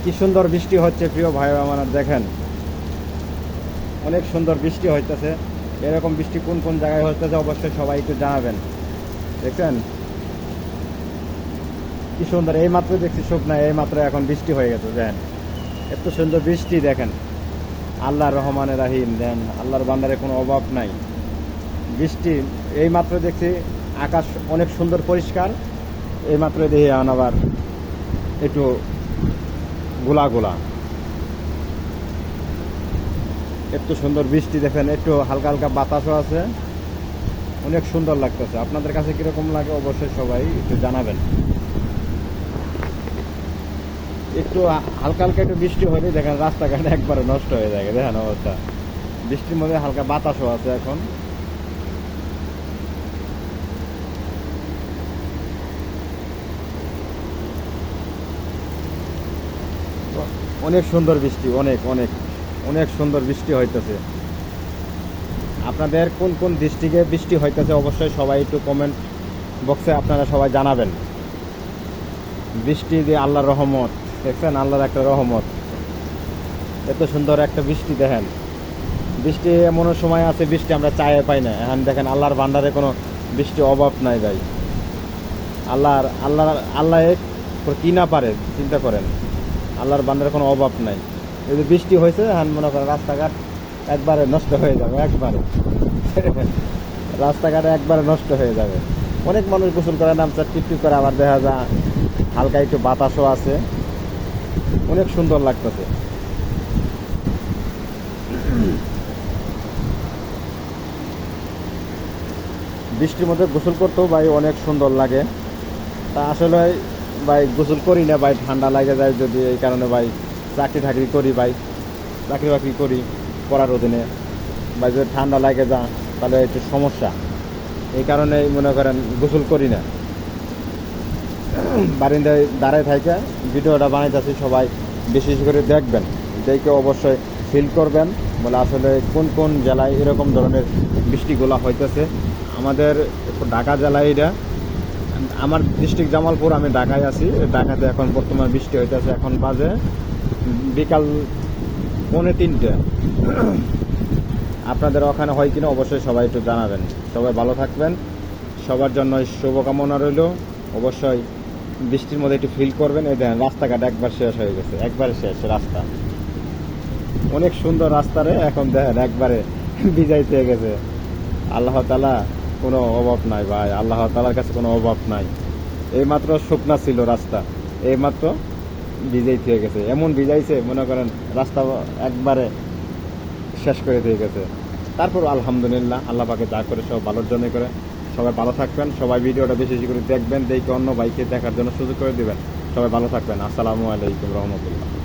কি সুন্দর বৃষ্টি হচ্ছে প্রিয় ভাই আমার, দেখেন অনেক সুন্দর বৃষ্টি হইতেছে। এরকম বৃষ্টি কোন কোন জায়গায় হইতেছে অবশ্যই সবাই একটু জানাবেন। দেখছেন কি সুন্দর, এই মাত্র দেখছি শুকনা, এই মাত্র এখন বৃষ্টি হয়ে গেছে। দেখেন এত সুন্দর বৃষ্টি, দেখেন আল্লাহর রহমানের রাহিম, দেন আল্লাহর বান্দারে কোনো অভাব নাই। বৃষ্টি এই মাত্র দেখছি, আকাশ অনেক সুন্দর পরিষ্কার। এই মাত্র দেখি এখন আবার একটু গোলা গোলা, এত সুন্দর বৃষ্টি দেখেন, একটু হালকা হালকা বাতাসও আছে, অনেক সুন্দর লাগতেছে। আপনাদের কাছে কিরকম লাগে অবশ্যই সবাই একটু জানাবেন। একটু হালকা হালকা একটু বৃষ্টি হলে দেখেন রাস্তাঘাট একবারে নষ্ট হয়ে যায়, দেখেন অবস্থা। বৃষ্টির মধ্যে হালকা বাতাসও আছে এখন। অনেক সুন্দর বৃষ্টি, অনেক অনেক অনেক সুন্দর বৃষ্টি হইতেছে। আপনাদের কোন কোন ডিস্ট্রিক্টে বৃষ্টি হইতেছে অবশ্যই সবাই একটু কমেন্ট বক্সে আপনারা সবাই জানাবেন। বৃষ্টি যে আল্লাহর রহমত, দেখছেন আল্লাহর একটা রহমত। এত সুন্দর একটা বৃষ্টি দেখেন। বৃষ্টি এমন সময় আছে বৃষ্টি আমরা চায়ে পাই না, এখন দেখেন আল্লাহর ভান্ডারে কোনো বৃষ্টি অভাব নাই ভাই। আল্লাহ কি না পারে চিন্তা করেন, আল্লাহর বান্দার কোনো অভাব নাই। এই যে বৃষ্টি হয়েছে এখন মনে করেন রাস্তাঘাট একবারে নষ্ট হয়ে যাবে, একবারে রাস্তাঘাটে একবারে নষ্ট হয়ে যাবে। অনেক মানুষ গোসল করে নামছে টিপটিপ করে, আবার দেখা যায় হালকা একটু বাতাসও আছে, অনেক সুন্দর লাগতেছে। বৃষ্টির মধ্যে গোসল করতেও ভাই অনেক সুন্দর লাগে। তা আসলে ভাই গোসল করি না ভাই, ঠান্ডা লাগে যায় যদি, এই কারণে ভাই চাকরি করি ভাই, চাকরি বাকরি করি পড়ার অধীনে ভাই। যদি ঠান্ডা লাগে যা তাহলে একটু সমস্যা, এই কারণেই মনে করেন গোসল করি না। বারিন্দায় দাঁড়ায় থাকে ভিডিওটা বানাইতেছি, সবাই বেশি বেশি করে দেখবেন, দেখে অবশ্যই ফিল করবেন বলে আসলে কোন কোন জেলায় এরকম ধরনের বৃষ্টিগুলো হইতেছে। আমাদের ঢাকা জেলায় এটা, আমার ডিস্ট্রিক্ট জামালপুর, আমি ঢাকায় আছি। ঢাকাতে এখন বর্তমান বৃষ্টি হইতেছে, এখন বাজে বিকাল 2:45। আপনাদের ওখানে হয় কিনা অবশ্যই সবাই একটু জানাবেন। সবাই ভালো থাকবেন, সবার জন্য শুভকামনা রইল। অবশ্যই বৃষ্টির মধ্যে একটু ফিল করবেন। এই দেখেন রাস্তাঘাট একবার শেষ হয়ে গেছে, একবারে শেষ রাস্তা, অনেক সুন্দর রাস্তারে এখন দেখেন একবারে বিজাই পেয়ে গেছে। আল্লাহ তাআলা কোনো অভাব নাই ভাই, আল্লাহ তাআলার কাছে কোনো অভাব নাই। এইমাত্র শুকনা ছিল রাস্তা, এইমাত্র ভিজাই থেকে গেছে, এমন ভিজাইছে মনে করেন রাস্তা একবারে শেষ করে দিয়ে গেছে। তারপর আলহামদুলিল্লাহ, আল্লাহ পাকে যা করে সব ভালোর জন্য করে। সবাই ভালো থাকবেন, সবাই ভিডিওটা বেশি বেশি করে দেখবেন, দেখে অন্য ভাইকে দেখার জন্য সুযোগ করে দিবেন। সবাই ভালো থাকবেন। আসসালামু আলাইকুম রহমতুল্লাহ।